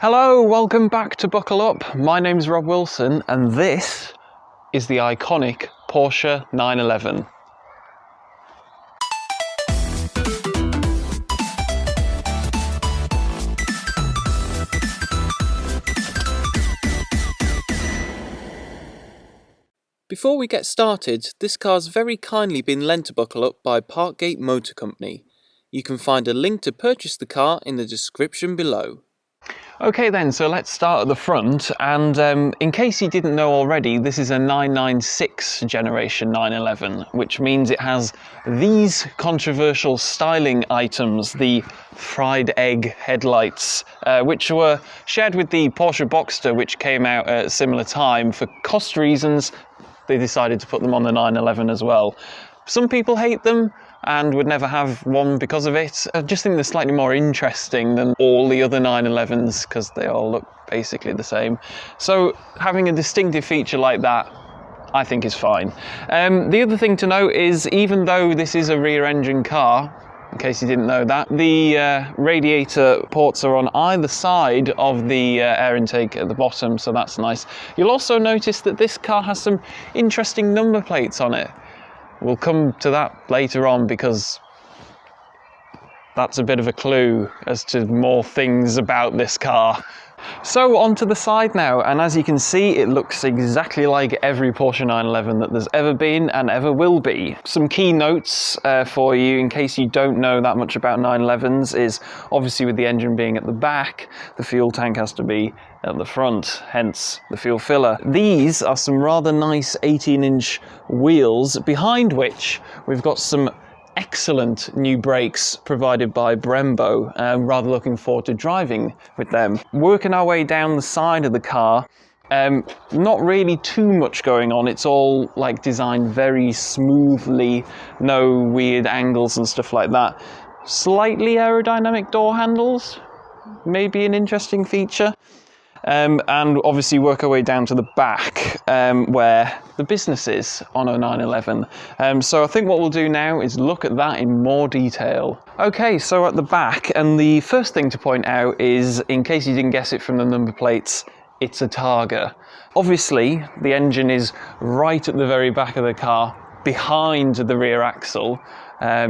Hello, welcome back to Buckle Up. My name's Rob Wilson and this is the iconic Porsche 911. Before we get started, this car's very kindly been lent to Buckle Up by Parkgate Motor Company. You can find a link to purchase the car in the description below. Okay then, so let's start at the front, and in case you didn't know already, this is a 996 generation 911, which means it has these controversial styling items, the fried egg headlights, which were shared with the Porsche Boxster, which came out at a similar time. For cost reasons, they decided to put them on the 911 as well. Some people hate them and would never have one because of it. I just think they're slightly more interesting than all the other 911s because they all look basically the same. So having a distinctive feature like that, I think is fine. The other thing to note is, even though this is a rear engine car, in case you didn't know that, the radiator ports are on either side of the air intake at the bottom, so that's nice. You'll also notice that this car has some interesting number plates on it. We'll come to that later on because that's a bit of a clue as to more things about this car. So onto the side now, and as you can see, it looks exactly like every Porsche 911 that there's ever been and ever will be. Some key notes for you in case you don't know that much about 911s is, obviously with the engine being at the back, the fuel tank has to be at the front, hence the fuel filler. These are some rather nice 18-inch wheels, behind which we've got some excellent new brakes provided by Brembo. Rather looking forward to driving with them. Working our way down the side of the car, not really too much going on. It's all like designed very smoothly, no weird angles and stuff like that. Slightly aerodynamic door handles, maybe an interesting feature. And obviously work our way down to the back where the business is on a 911. So I think what we'll do now is look at that in more detail. Okay, so at the back, and the first thing to point out is, in case you didn't guess it from the number plates, it's a Targa. Obviously, the engine is right at the very back of the car, behind the rear axle.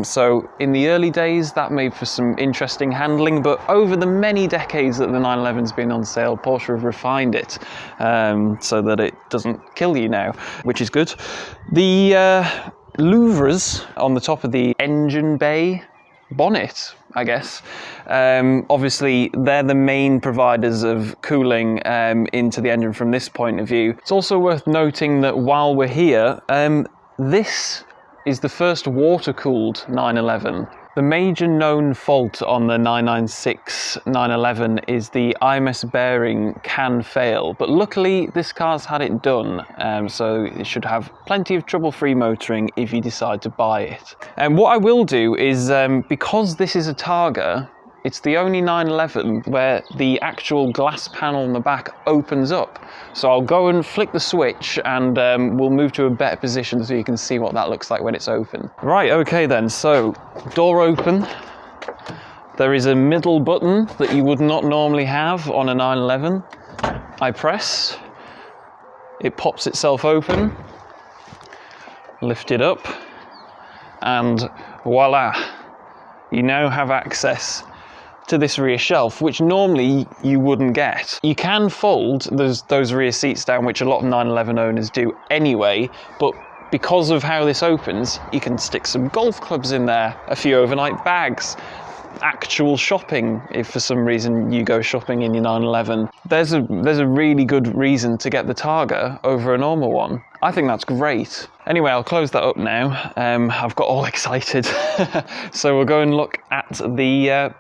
So in the early days that made for some interesting handling, but over the many decades that the 911's been on sale, Porsche have refined it so that it doesn't kill you now, which is good. The louvres on the top of the engine bay bonnet, I guess, obviously they're the main providers of cooling into the engine from this point of view. It's also worth noting that while we're here, this is the first water-cooled 911. The major known fault on the 996 911 is the IMS bearing can fail, but luckily this car's had it done, so it should have plenty of trouble-free motoring if you decide to buy it. And what I will do is, because this is a Targa, it's the only 911 where the actual glass panel on the back opens up. So I'll go and flick the switch and we'll move to a better position so you can see what that looks like when it's open. Right, okay then, so door open. There is a middle button that you would not normally have on a 911. I press, it pops itself open, lift it up, and voila, you now have access to this rear shelf, which normally you wouldn't get. You can fold those rear seats down, which a lot of 911 owners do anyway, but because of how this opens, you can stick some golf clubs in there, a few overnight bags, actual shopping if for some reason you go shopping in your 911. There's a really good reason to get the Targa over a normal one. I think that's great. Anyway, I'll close that up now. I've got all excited. So we'll go and look at the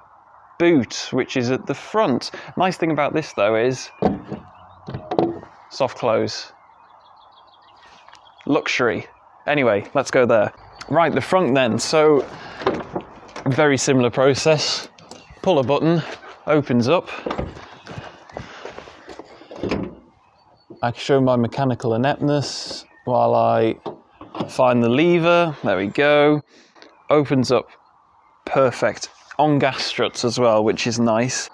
boot, which is at the front. Nice thing about this though is soft close. Luxury. Anyway, let's go there. Right, the front then. So very similar process. Pull a button, opens up. I can show my mechanical ineptness while I find the lever. There we go. Opens up. Perfect. on-gas struts as well, which is nice.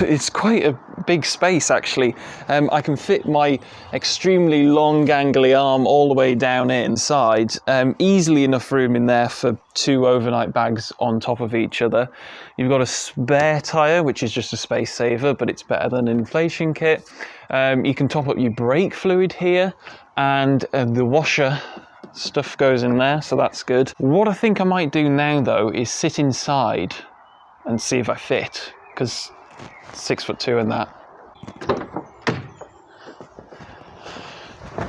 It's quite a big space, actually. I can fit my extremely long, gangly arm all the way down inside. Easily enough room in there for 2 overnight bags on top of each other. You've got a spare tyre, which is just a space saver, but it's better than an inflation kit. You can top up your brake fluid here, and the washer stuff goes in there, so that's good. What I think I might do now, though, is sit inside and see if I fit, because 6'2" and that.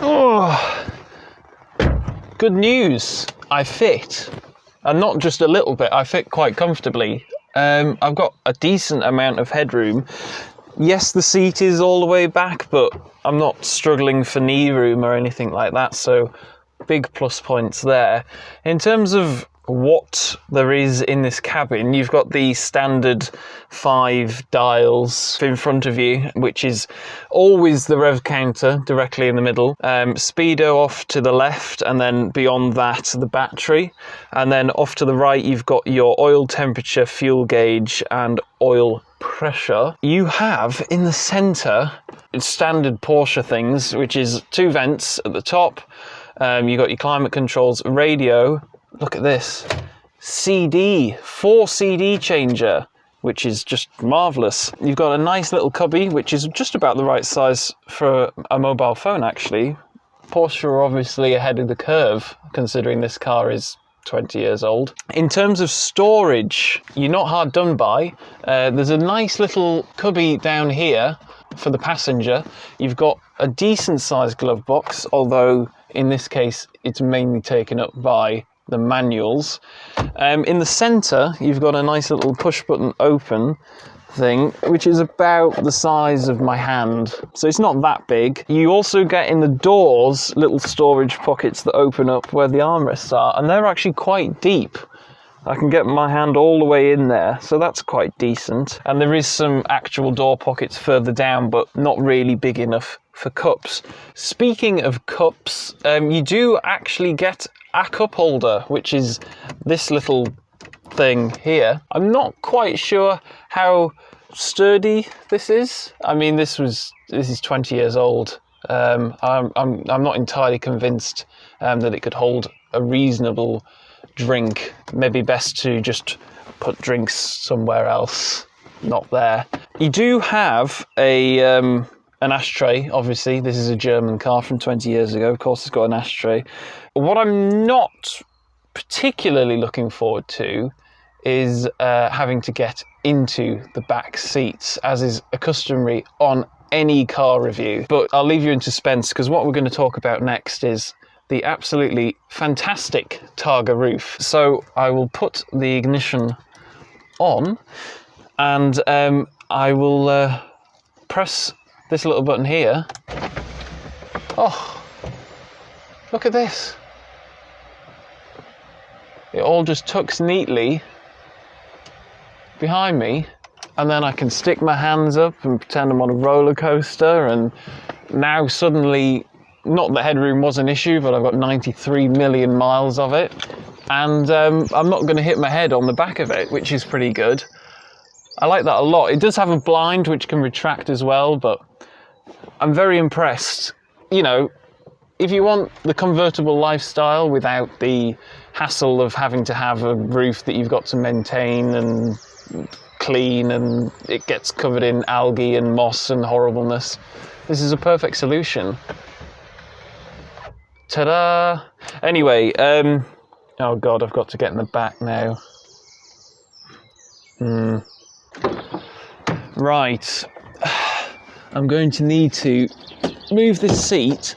Oh, good news, I fit. And not just a little bit, I fit quite comfortably. I've got a decent amount of headroom. Yes, the seat is all the way back, but I'm not struggling for knee room or anything like that, so big plus points there. In terms of what there is in this cabin, you've got the standard 5 dials in front of you, which is always the rev counter directly in the middle, speedo off to the left, and then beyond that the battery, and then off to the right you've got your oil temperature, fuel gauge and oil pressure. You have in the centre standard Porsche things, which is 2 vents at the top. You've got your climate controls, radio. Look at this, CD, 4 CD changer, which is just marvellous. You've got a nice little cubby, which is just about the right size for a mobile phone, actually. Porsche are obviously ahead of the curve, considering this car is 20 years old. In terms of storage, you're not hard done by. There's a nice little cubby down here for the passenger. You've got a decent sized glove box, although in this case it's mainly taken up by the manuals. In the centre you've got a nice little push button open thing, which is about the size of my hand, so it's not that big. You also get in the doors little storage pockets that open up where the armrests are, and they're actually quite deep. I can get my hand all the way in there, so that's quite decent. And there is some actual door pockets further down, but not really big enough for cups. Speaking of cups, you do actually get a cup holder, which is this little thing here. I'm not quite sure how sturdy this is. I mean, this is 20 years old. I'm not entirely convinced that it could hold a reasonable drink. Maybe best to just put drinks somewhere else, not there. You do have an ashtray, obviously. This is a German car from 20 years ago. Of course, it's got an ashtray. What I'm not particularly looking forward to is having to get into the back seats, as is customary on any car review. But I'll leave you in suspense, because what we're going to talk about next is the absolutely fantastic Targa roof. So I will put the ignition on, and I will press this little button here. Oh, look at this. It all just tucks neatly behind me, and then I can stick my hands up and pretend I'm on a roller coaster, and now suddenly, not that headroom was an issue, but I've got 93 million miles of it, and I'm not going to hit my head on the back of it, which is pretty good. I like that a lot. It does have a blind which can retract as well, but I'm very impressed. You know, if you want the convertible lifestyle without the hassle of having to have a roof that you've got to maintain and clean, and it gets covered in algae and moss and horribleness, this is a perfect solution. Ta-da! Anyway, oh god, I've got to get in the back now. Right, I'm going to need to move this seat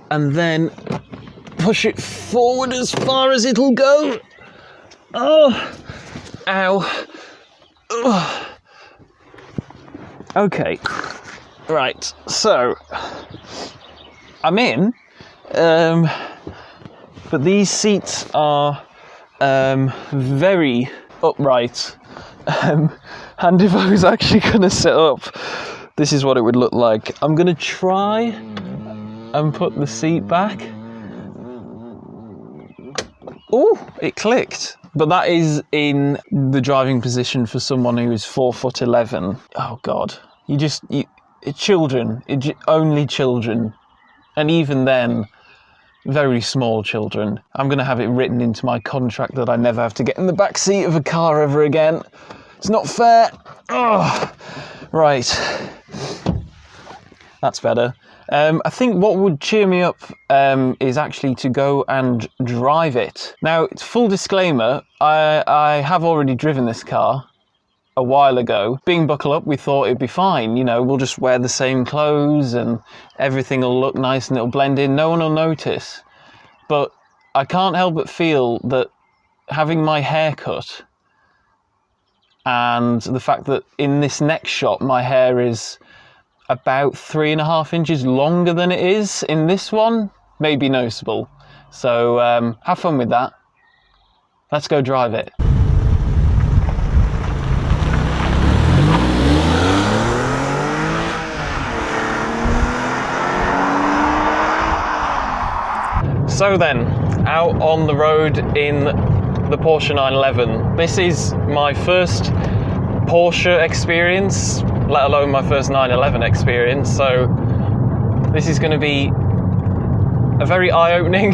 and then push it forward as far as it'll go. Oh, ow. Ugh. Okay, right, so I'm in, but these seats are very upright, and if I was actually going to sit up, this is what it would look like. I'm going to try and put the seat back. Oh, it clicked. But that is in the driving position for someone who is 4'11". Oh God, children, only children, and even then, very small children. I'm going to have it written into my contract that I never have to get in the back seat of a car ever again. It's not fair. Oh, right. That's better. I think what would cheer me up is actually to go and drive it. Now, full disclaimer, I have already driven this car a while ago. Being buckle up, we thought it'd be fine. You know, we'll just wear the same clothes and everything will look nice and it'll blend in. No one will notice. But I can't help but feel that having my hair cut and the fact that in this next shot my hair is about 3.5 inches longer than it is in this one may be noticeable. So have fun with that. Let's go drive it. So then, out on the road in the Porsche 911. This is my first Porsche experience, let alone my first 911 experience, so this is going to be a very eye-opening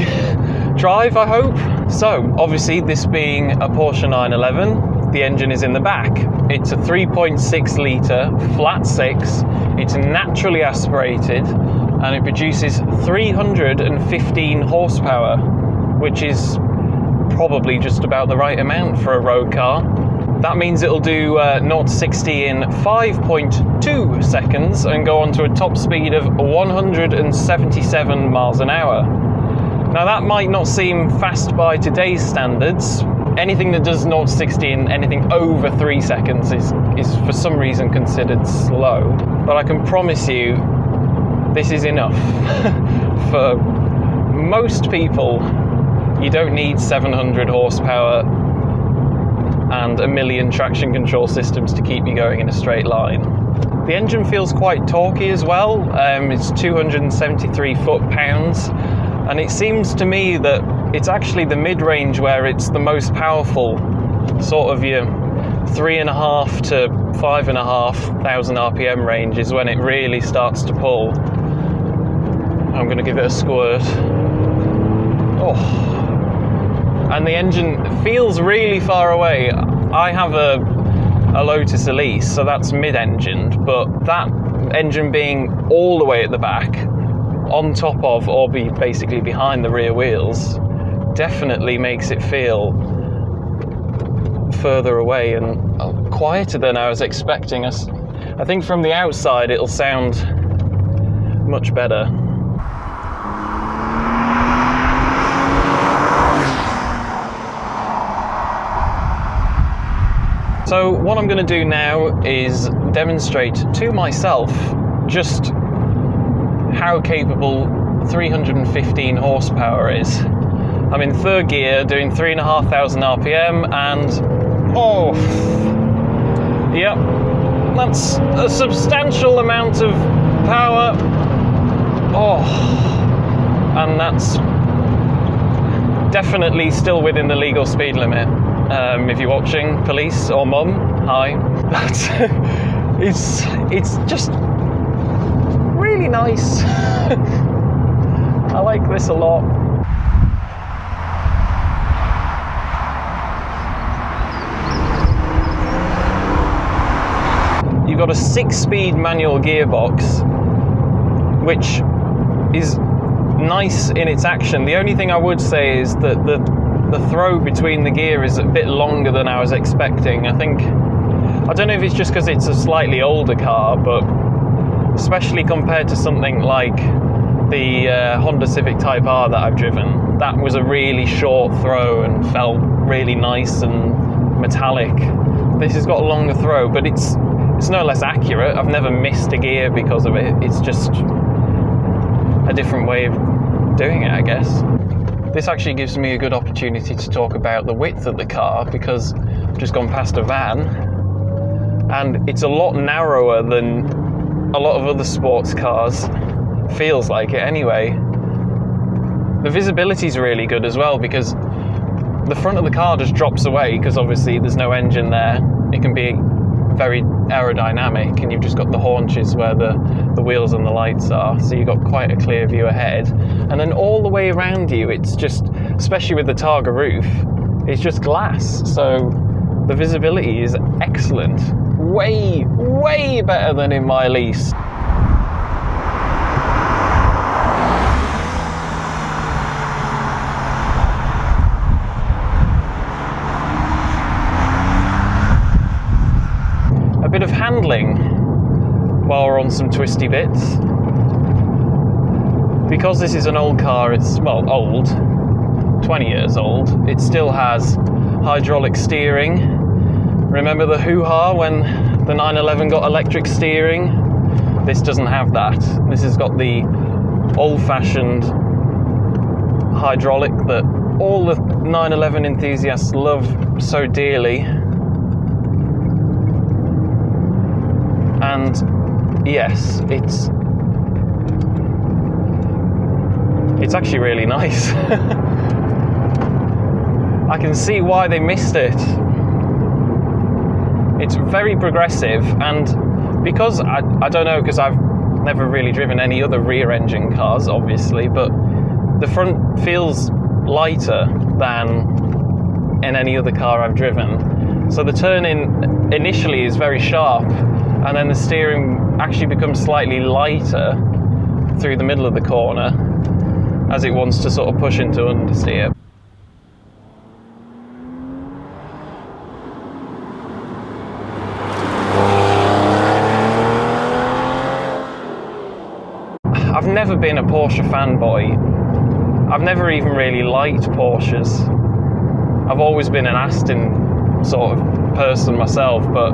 drive, I hope. So, obviously, this being a Porsche 911, the engine is in the back. It's a 3.6 litre flat six, it's naturally aspirated, and it produces 315 horsepower, which is probably just about the right amount for a road car. That means it'll do 0 to 60 in 5.2 seconds and go on to a top speed of 177 miles an hour. Now that might not seem fast by today's standards. Anything that does 0 to 60 in anything over 3 seconds is for some reason considered slow. But I can promise you, this is enough. For most people, you don't need 700 horsepower and a million traction control systems to keep you going in a straight line. The engine feels quite torquey as well. It's 273 foot-pounds, and it seems to me that it's actually the mid-range where it's the most powerful, sort of your 3.5 to 5,500 RPM range is when it really starts to pull. I'm going to give it a squirt. Oh. And the engine feels really far away. I have a Lotus Elise, so that's mid-engined, but that engine being all the way at the back, on top of, or basically behind the rear wheels, definitely makes it feel further away and quieter than I was expecting. I think from the outside it'll sound much better. So what I'm going to do now is demonstrate to myself just how capable 315 horsepower is. I'm in third gear doing 3,500 RPM and oh, yep, that's a substantial amount of power. Oh, and that's definitely still within the legal speed limit. If you're watching, police or mum, hi. It's just really nice. I like this a lot. You've got a 6-speed manual gearbox, which is nice in its action. The only thing I would say is that the throw between the gear is a bit longer than I was expecting. I don't know if it's just because it's a slightly older car, but especially compared to something like the Honda Civic Type R that I've driven, that was a really short throw and felt really nice and metallic. This has got a longer throw, but it's no less accurate. I've never missed a gear because of it. It's just a different way of doing it, I guess. This actually gives me a good opportunity to talk about the width of the car, because I've just gone past a van and it's a lot narrower than a lot of other sports cars. Feels like it anyway. The visibility is really good as well, because the front of the car just drops away because obviously there's no engine there. It can be very aerodynamic, and you've just got the haunches where the wheels and the lights are, so you've got quite a clear view ahead. And then all the way around you, it's just, especially with the Targa roof, it's just glass, so the visibility is excellent. Way, way better than in my lease. A bit of handling while we're on some twisty bits. Because this is an old car, it's, well, old, 20 years old, it still has hydraulic steering. Remember the hoo-ha when the 911 got electric steering? This doesn't have that. This has got the old-fashioned hydraulic that all the 911 enthusiasts love so dearly. And yes, it's actually really nice. I can see why they missed it. It's very progressive, and because I don't know, because I've never really driven any other rear engine cars, obviously, but the front feels lighter than in any other car I've driven. So the turn-in initially is very sharp, and then the steering actually becomes slightly lighter through the middle of the corner as it wants to sort of push into understeer. I've never been a Porsche fanboy. I've never even really liked Porsches. I've always been an Aston sort of person myself, but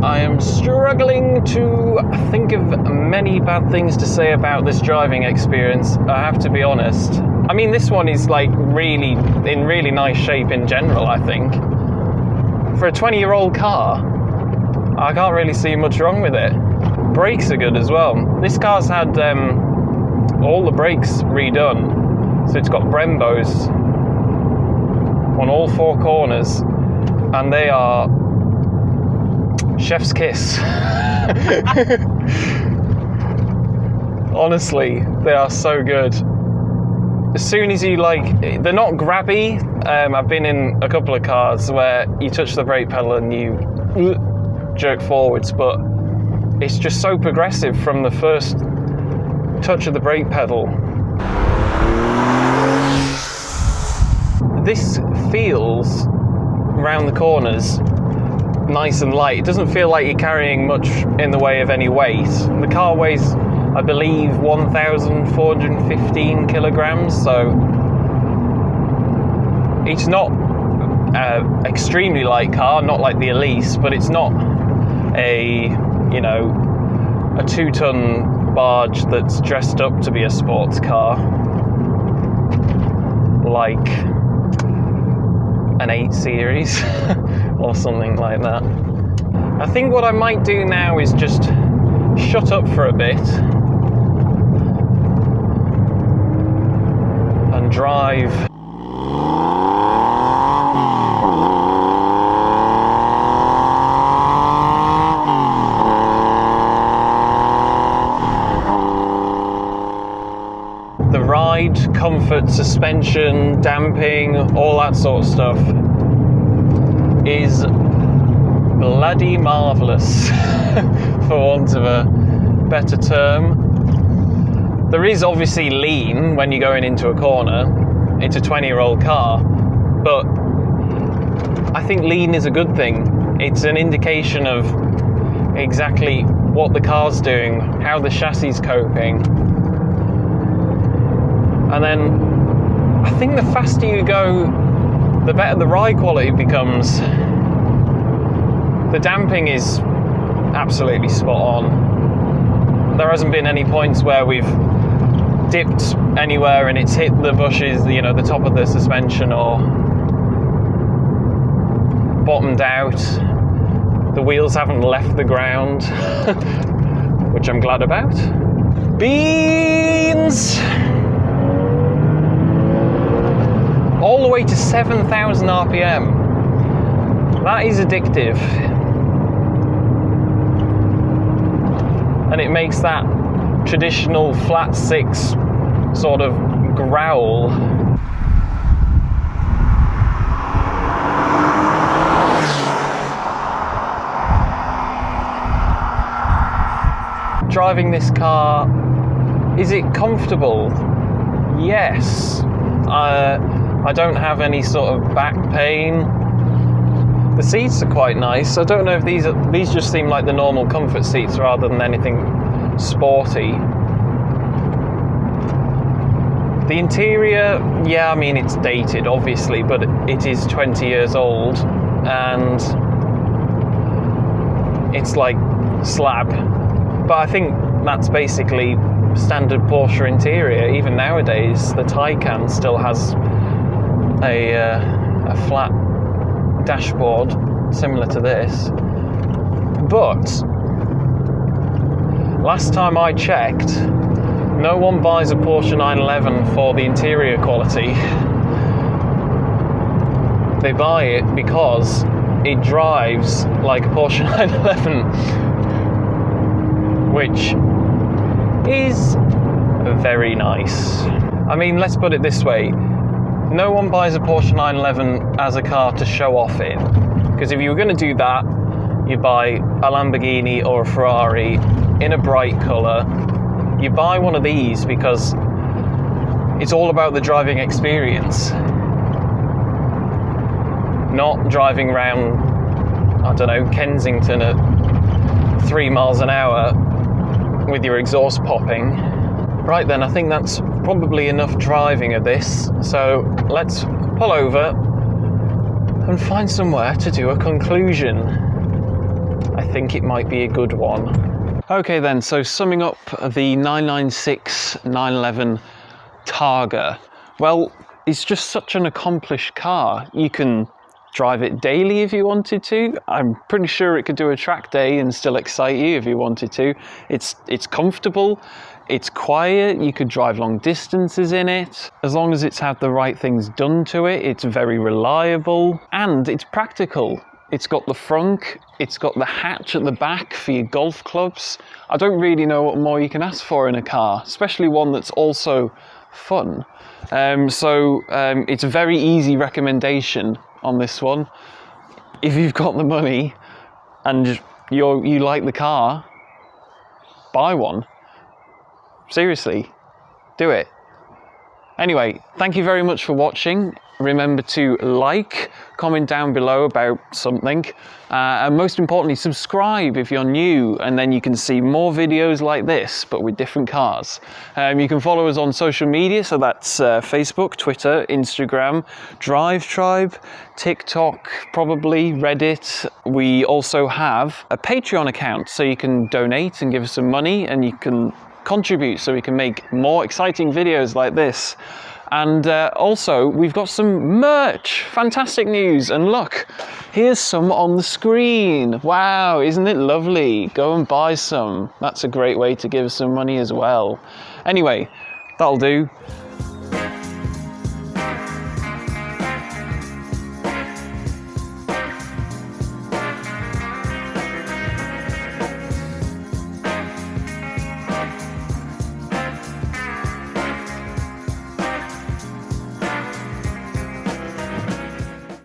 I am struggling to think of many bad things to say about this driving experience, I have to be honest. I mean, this one is like really in really nice shape in general, I think. For a 20-year-old car, I can't really see much wrong with it. Brakes are good as well. This car's had all the brakes redone, so it's got Brembos on all four corners, and they are chef's kiss. Honestly, they are so good. As soon as you they're not grabby. I've been in a couple of cars where you touch the brake pedal and you jerk forwards, but it's just so progressive from the first touch of the brake pedal. This feels around the corners nice and light. It doesn't feel like you're carrying much in the way of any weight. The car weighs, I believe, 1,415 kilograms, so it's not an extremely light car, not like the Elise, but it's not a 2-ton barge that's dressed up to be a sports car, like an 8 Series or something like that. I think what I might do now is just shut up for a bit and drive. The ride, comfort, suspension, damping, all that sort of stuff is bloody marvellous, for want of a better term. There is obviously lean when you're going into a corner. It's a 20-year-old car, but I think lean is a good thing. It's an indication of exactly what the car's doing, how the chassis is coping. And then I think the faster you go, the better the ride quality becomes. The damping is absolutely spot on. There hasn't been any points where we've dipped anywhere and it's hit the bushes, the top of the suspension, or bottomed out. The wheels haven't left the ground, which I'm glad about. Beans! way to 7,000 RPM. That is addictive. And it makes that traditional flat six sort of growl. Driving this car, is it comfortable? Yes. I don't have any sort of back pain. The seats are quite nice. I don't know if these just seem like the normal comfort seats rather than anything sporty. The interior, yeah, I mean, it's dated obviously, but it is 20 years old and it's like slab. But I think that's basically standard Porsche interior. Even nowadays, the Taycan still has a flat dashboard similar to this. But last time I checked, no one buys a Porsche 911 for the interior quality. They buy it because it drives like a Porsche 911. Which is very nice. I mean, let's put it this way. No one buys a Porsche 911 as a car to show off in. Because if you were going to do that, you buy a Lamborghini or a Ferrari in a bright colour. You buy one of these because it's all about the driving experience. Not driving around, I don't know, Kensington at 3 miles an hour with your exhaust popping. Right then, I think that's probably enough driving of this, so let's pull over and find somewhere to do a conclusion. I think it might be a good one. Okay then, so summing up the 996 911 Targa. Well, it's just such an accomplished car. You can drive it daily if you wanted to. I'm pretty sure it could do a track day and still excite you if you wanted to. It's comfortable, it's quiet, you could drive long distances in it. As long as it's had the right things done to it, it's very reliable and it's practical. It's got the frunk, it's got the hatch at the back for your golf clubs. I don't really know what more you can ask for in a car, especially one that's also fun. It's a very easy recommendation on this one. If you've got the money and you like the car, buy one. Seriously, do it. Anyway, thank you very much for watching. Remember to like, comment down below about something, and most importantly, subscribe if you're new, and then you can see more videos like this, but with different cars. You can follow us on social media, so that's Facebook, Twitter, Instagram, Drive Tribe, TikTok, probably, Reddit. We also have a Patreon account, so you can donate and give us some money, and you can contribute so we can make more exciting videos like this. And also, we've got some merch. Fantastic news. And look, here's some on the screen. Wow, isn't it lovely? Go and buy some. That's a great way to give us some money as well. Anyway, that'll do.